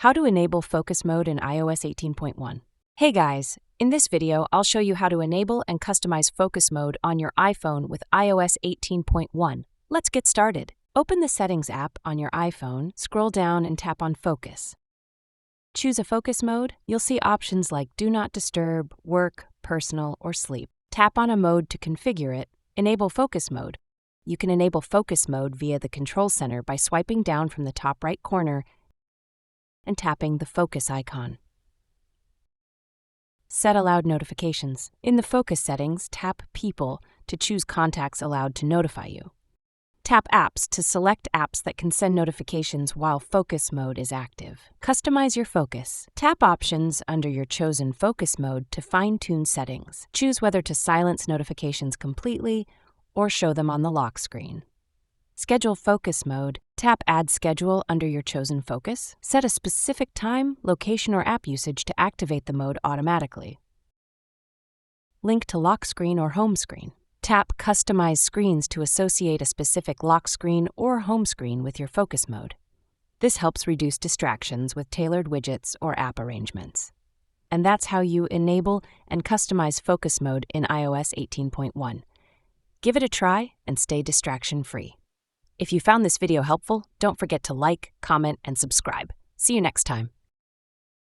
How to enable focus mode in iOS 18.1. Hey guys, in this video I'll show you how to enable and customize focus mode on your iPhone with iOS 18.1. Let's get started. Open the Settings app on your iPhone, scroll down and tap on Focus. Choose a focus mode. You'll see options like Do Not Disturb, Work, Personal, or Sleep. Tap on a mode to configure it. Enable focus mode. You can enable focus mode via the Control Center by swiping down from the top right corner and tapping the focus icon. Set allowed notifications. In the focus settings, tap People to choose contacts allowed to notify you. Tap Apps to select apps that can send notifications while focus mode is active. Customize your focus. Tap Options under your chosen focus mode to fine-tune settings. Choose whether to silence notifications completely or show them on the lock screen. Schedule focus mode. Tap Add Schedule under your chosen focus. Set a specific time, location, or app usage to activate the mode automatically. Link to lock screen or home screen. Tap Customize Screens to associate a specific lock screen or home screen with your focus mode. This helps reduce distractions with tailored widgets or app arrangements. And that's how you enable and customize focus mode in iOS 18.1. Give it a try and stay distraction-free. If you found this video helpful, don't forget to like, comment, and subscribe. See you next time.